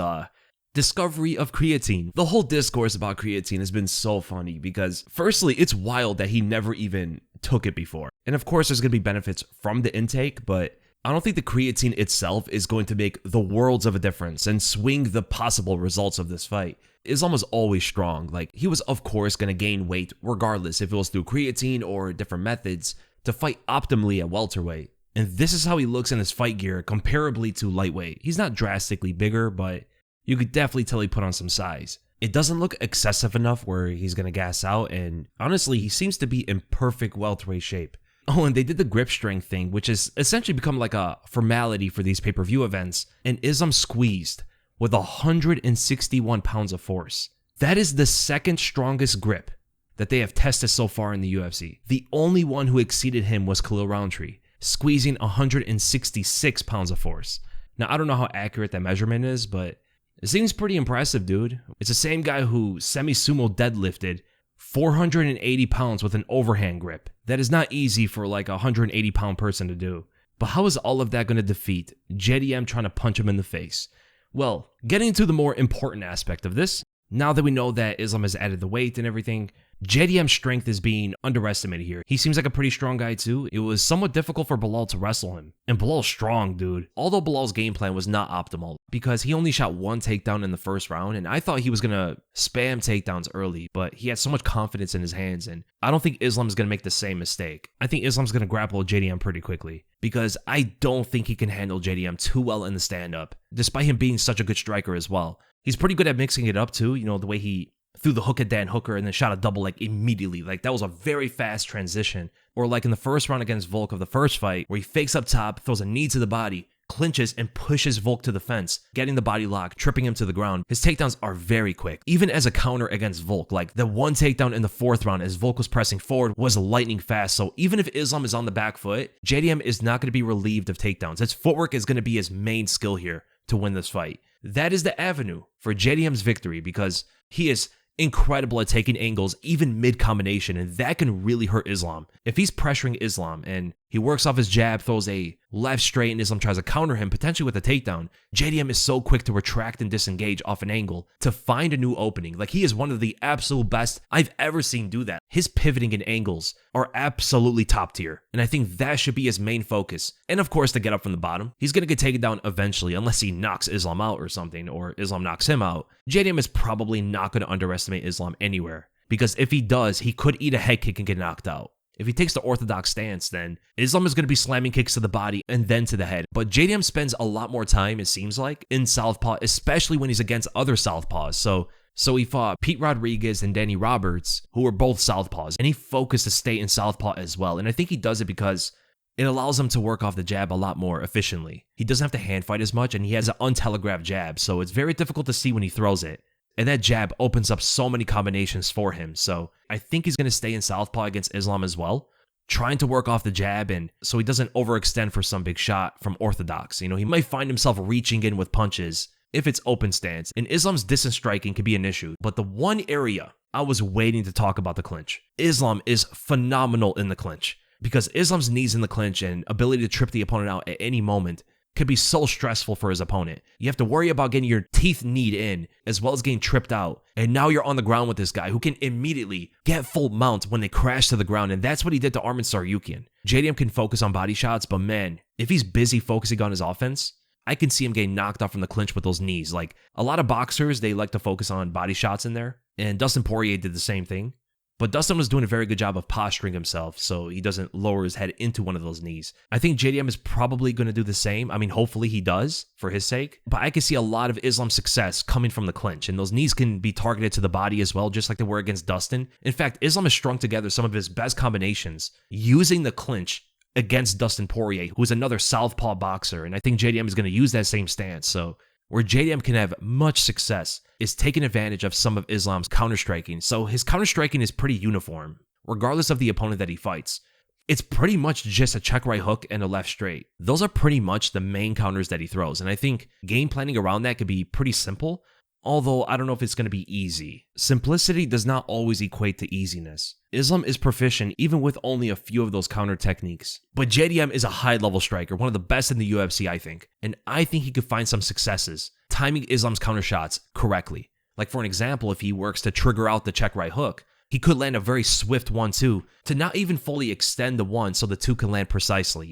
discovery of creatine. The whole discourse about creatine has been so funny because, firstly, it's wild that he never even took it before. And of course, there's going to be benefits from the intake, but I don't think the creatine itself is going to make the worlds of a difference and swing the possible results of this fight. Islam was always strong. Like, he was, of course, going to gain weight regardless if it was through creatine or different methods to fight optimally at welterweight. And this is how he looks in his fight gear comparably to lightweight. He's not drastically bigger, but you could definitely tell he put on some size. It doesn't look excessive enough where he's going to gas out, and honestly, he seems to be in perfect welterweight shape. Oh, and they did the grip strength thing, which has essentially become like a formality for these pay-per-view events, and Islam squeezed with 161 pounds of force. That is the second strongest grip that they have tested so far in the UFC. The only one who exceeded him was Khalil Roundtree, squeezing 166 pounds of force. Now, I don't know how accurate that measurement is, but it seems pretty impressive, dude. It's the same guy who semi-sumo deadlifted 480 pounds with an overhand grip. That is not easy for like a 180-pound person to do. But how is all of that going to defeat JDM trying to punch him in the face? Well, getting to the more important aspect of this, now that we know that Islam has added the weight and everything, JDM's strength is being underestimated here. He seems like a pretty strong guy too. It was somewhat difficult for Belal to wrestle him. And Belal's strong, dude. Although Belal's game plan was not optimal because he only shot one takedown in the first round, and I thought he was going to spam takedowns early, but he had so much confidence in his hands, and I don't think Islam's going to make the same mistake. I think Islam's going to grapple JDM pretty quickly because I don't think he can handle JDM too well in the stand-up, despite him being such a good striker as well. He's pretty good at mixing it up too, the way he threw the hook at Dan Hooker and then shot a double leg immediately. Like, that was a very fast transition. Or like in the first round against Volk of the first fight, where he fakes up top, throws a knee to the body, clinches and pushes Volk to the fence, getting the body lock, tripping him to the ground. His takedowns are very quick. Even as a counter against Volk, like the one takedown in the fourth round as Volk was pressing forward was lightning fast. So even if Islam is on the back foot, JDM is not going to be relieved of takedowns. His footwork is going to be his main skill here to win this fight. That is the avenue for JDM's victory because he is incredible at taking angles, even mid-combination, and that can really hurt Islam. If he's pressuring Islam and he works off his jab, throws a left straight, and Islam tries to counter him, potentially with a takedown, JDM is so quick to retract and disengage off an angle to find a new opening. Like, he is one of the absolute best I've ever seen do that. His pivoting and angles are absolutely top tier, and I think that should be his main focus. And of course, to get up from the bottom, he's going to get taken down eventually, unless he knocks Islam out or something, or Islam knocks him out. JDM is probably not going to underestimate Islam anywhere, because if he does, he could eat a head kick and get knocked out. If he takes the orthodox stance, then Islam is going to be slamming kicks to the body and then to the head. But JDM spends a lot more time, it seems like, in southpaw, especially when he's against other southpaws. So he fought Pete Rodriguez and Danny Roberts, who were both southpaws, and he focused to stay in southpaw as well. And I think he does it because It allows him to work off the jab a lot more efficiently. He doesn't have to hand fight as much, and he has an untelegraphed jab, so it's very difficult to see when he throws it. And that jab opens up so many combinations for him, so I think he's going to stay in southpaw against Islam as well, trying to work off the jab, and so he doesn't overextend for some big shot from orthodox. He might find himself reaching in with punches if it's open stance, and Islam's distance striking can be an issue. But the one area I was waiting to talk about the clinch, Islam is phenomenal in the clinch, because Islam's knees in the clinch and ability to trip the opponent out at any moment could be so stressful for his opponent. You have to worry about getting your teeth kneed in as well as getting tripped out. And now you're on the ground with this guy who can immediately get full mount when they crash to the ground. And that's what he did to Arman Tsarukyan. JDM can focus on body shots, but man, if he's busy focusing on his offense, I can see him getting knocked off from the clinch with those knees. Like a lot of boxers, they like to focus on body shots in there. And Dustin Poirier did the same thing. But Dustin was doing a very good job of posturing himself so he doesn't lower his head into one of those knees. I think JDM is probably going to do the same. I mean, hopefully he does for his sake. But I can see a lot of Islam's success coming from the clinch. And those knees can be targeted to the body as well, just like they were against Dustin. In fact, Islam has strung together some of his best combinations using the clinch against Dustin Poirier, who's another southpaw boxer. And I think JDM is going to use that same stance. So where JDM can have much success is taking advantage of some of Islam's counter-striking. So his counter-striking is pretty uniform, regardless of the opponent that he fights. It's pretty much just a check right hook and a left straight. Those are pretty much the main counters that he throws. And I think game planning around that could be pretty simple, although I don't know if it's going to be easy. Simplicity does not always equate to easiness. Islam is proficient even with only a few of those counter techniques. But JDM is a high-level striker, one of the best in the UFC, I think. And I think he could find some successes timing Islam's counter shots correctly. Like for an example, if he works to trigger out the check right hook, he could land a very swift 1-2 to not even fully extend the 1 so the 2 can land precisely,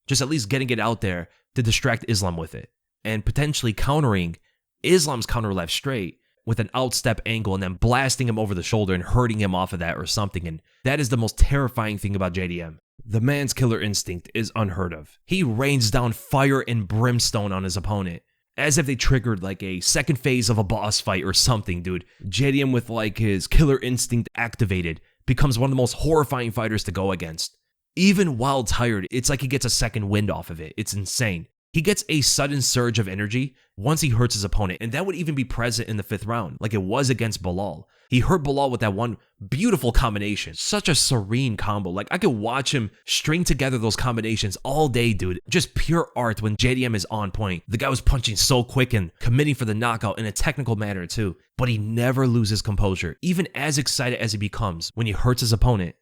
Just at least getting it out there to distract Islam with it. And potentially countering Islam's counter left straight with an outstep angle and then blasting him over the shoulder and hurting him off of that or something. And that is the most terrifying thing about JDM. The man's killer instinct is unheard of. He rains down fire and brimstone on his opponent as if they triggered like a second phase of a boss fight or something, dude. JDM with like his killer instinct activated becomes one of the most horrifying fighters to go against. Even while tired, it's like he gets a second wind off of it. It's insane. He gets a sudden surge of energy once he hurts his opponent, and that would even be present in the 5th round, like it was against Belal. He hurt Belal with that one beautiful combination. Such a serene combo. Like, I could watch him string together those combinations all day, dude. Just pure art when JDM is on point. The guy was punching so quick and committing for the knockout in a technical manner, too. But he never loses composure. Even as excited as he becomes when he hurts his opponent,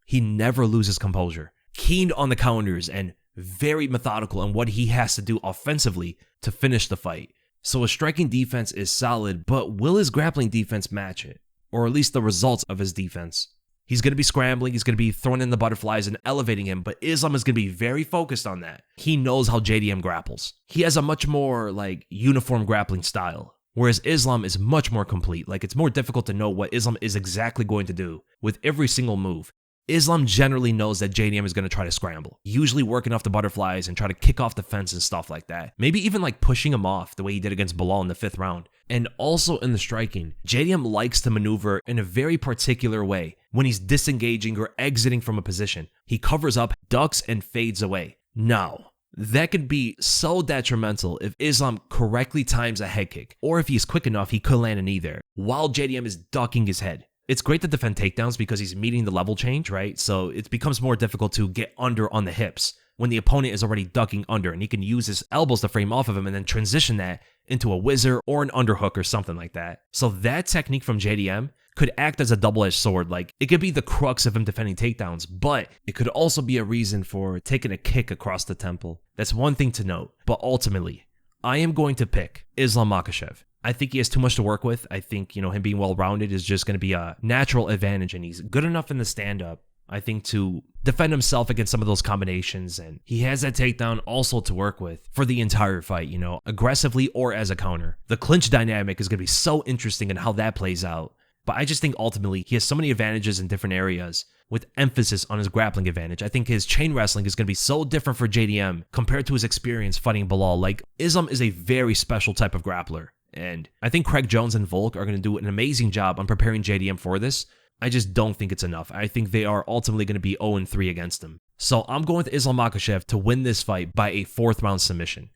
he never loses composure. Keen on the counters and very methodical in what he has to do offensively to finish the fight. So his striking defense is solid, but will his grappling defense match it? Or at least the results of his defense? He's going to be scrambling, he's going to be throwing in the butterflies and elevating him, but Islam is going to be very focused on that. He knows how JDM grapples. He has a much more uniform grappling style, whereas Islam is much more complete. It's more difficult to know what Islam is exactly going to do with every single move. Islam generally knows that JDM is going to try to scramble, usually working off the butterflies and try to kick off the fence and stuff like that. Maybe even pushing him off the way he did against Belal in the 5th round. And also in the striking, JDM likes to maneuver in a very particular way when he's disengaging or exiting from a position. He covers up, ducks, and fades away. Now, that could be so detrimental if Islam correctly times a head kick, or if he's quick enough, he could land a knee there, while JDM is ducking his head. It's great to defend takedowns because he's meeting the level change, right? So it becomes more difficult to get under on the hips when the opponent is already ducking under, and he can use his elbows to frame off of him and then transition that into a whizzer or an underhook or something like that. So that technique from JDM could act as a double-edged sword. It could be the crux of him defending takedowns, but it could also be a reason for taking a kick across the temple. That's one thing to note. But ultimately, I am going to pick Islam Makhachev. I think he has too much to work with. I think, him being well-rounded is just going to be a natural advantage, and he's good enough in the stand-up, I think, to defend himself against some of those combinations, and he has that takedown also to work with for the entire fight, aggressively or as a counter. The clinch dynamic is going to be so interesting in how that plays out, but I just think ultimately he has so many advantages in different areas with emphasis on his grappling advantage. I think his chain wrestling is going to be so different for JDM compared to his experience fighting Belal. Islam is a very special type of grappler. And I think Craig Jones and Volk are going to do an amazing job on preparing JDM for this. I just don't think it's enough. I think they are ultimately going to be 0-3 against him. So I'm going with Islam Makhachev to win this fight by a 4th round submission.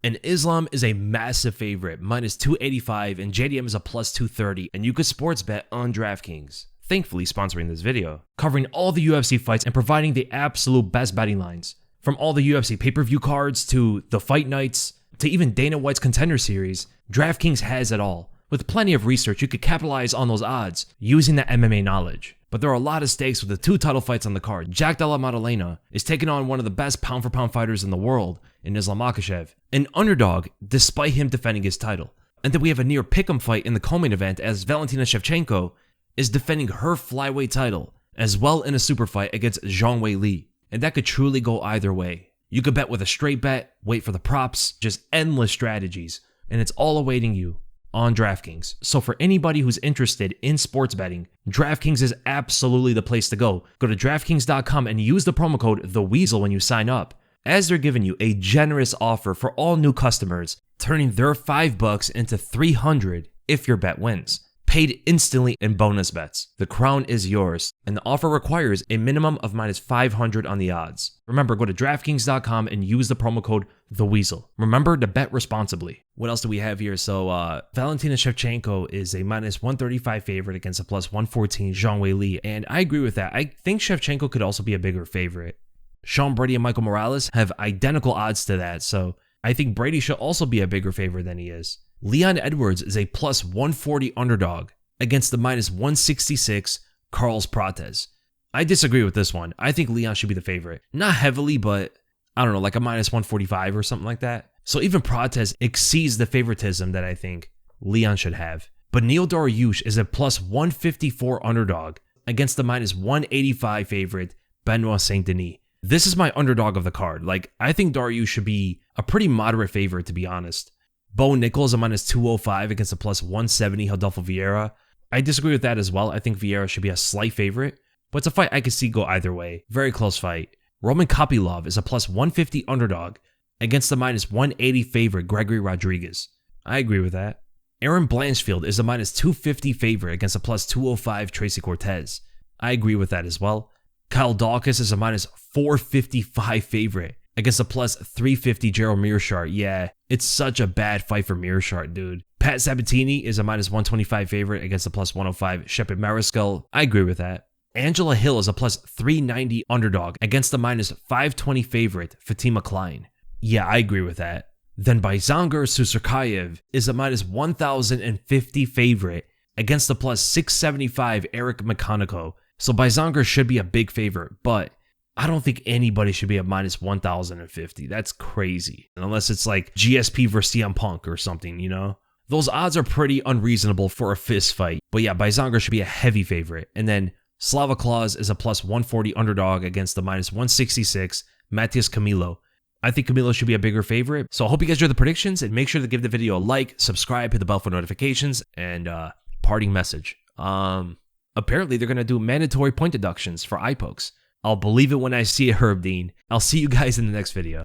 And Islam is a massive favorite, minus 285, and JDM is a plus 230, and you could sports bet on DraftKings. Thankfully sponsoring this video, covering all the UFC fights and providing the absolute best betting lines. From all the UFC pay-per-view cards to the fight nights to even Dana White's Contender Series, DraftKings has it all. With plenty of research, you could capitalize on those odds using that MMA knowledge. But there are a lot of stakes with the 2 title fights on the card. Jack Della Maddalena is taking on one of the best pound-for-pound fighters in the world in Islam Makhachev, an underdog despite him defending his title. And then we have a near pick'em fight in the co-main event as Valentina Shevchenko is defending her flyweight title, as well in a super fight against Zhang Weili. And that could truly go either way. You could bet with a straight bet, wait for the props, just endless strategies, and it's all awaiting you on DraftKings. So for anybody who's interested in sports betting, DraftKings is absolutely the place to go. Go to DraftKings.com and use the promo code THEWEASEL when you sign up, as they're giving you a generous offer for all new customers, turning their $5 into $300 if your bet wins. Paid instantly in bonus bets. The crown is yours, and the offer requires a minimum of minus 500 on the odds. Remember, go to DraftKings.com and use the promo code THEWEASEL. Remember to bet responsibly. What else do we have here? So, Valentina Shevchenko is a minus 135 favorite against a plus 114 Zhang Weili, and I agree with that. I think Shevchenko could also be a bigger favorite. Sean Brady and Michael Morales have identical odds to that, so I think Brady should also be a bigger favorite than he is. Leon Edwards is a plus 140 underdog against the minus 166 Carlos Prates. I disagree with this one. I think Leon should be the favorite. Not heavily, but I don't know, like a minus 145 or something like that. So even Prates exceeds the favoritism that I think Leon should have. Beneil Dariush is a plus 154 underdog against the minus 185 favorite Benoit Denis. This is my underdog of the card. Like, I think Dariush should be a pretty moderate favorite, to be honest. Nickal is a minus 205 against a plus 170 Rodolfo Vieira. I disagree with that as well. I think Vieira should be a slight favorite, but it's a fight I could see go either way. Very close fight. Roman Kopylov is a plus 150 underdog against the minus 180 favorite Gregory Rodriguez. I agree with that. Aaron Blanchfield is a minus 250 favorite against a plus 205 Tracy Cortez. I agree with that as well. Kyle Daukaus is a minus 455 favorite against a plus 350 Gerald Meerschaert. Yeah, it's such a bad fight for Meerschaert, dude. Pat Sabatini is a minus 125 favorite against a plus 105 Chepe Mariscal. I agree with that. Angela Hill is a plus 390 underdog against the minus 520 favorite Fatima Kline. Yeah, I agree with that. Then Baysangur Susurkaev is a minus 1,050 favorite against the plus 675 Eric McConico. So Baysangur should be a big favorite, but I don't think anybody should be a minus 1,050. That's crazy. Unless it's like GSP versus CM Punk or something, you know? Those odds are pretty unreasonable for a fist fight. But yeah, Baysangur should be a heavy favorite. And then Slava Claus is a plus 140 underdog against the minus 166 Mateus Camilo. I think Camilo should be a bigger favorite. So I hope you guys enjoy the predictions, and make sure to give the video a like, subscribe, hit the bell for notifications, and parting message. Apparently they're going to do mandatory point deductions for eye pokes. I'll believe it when I see it, Herb Dean. I'll see you guys in the next video.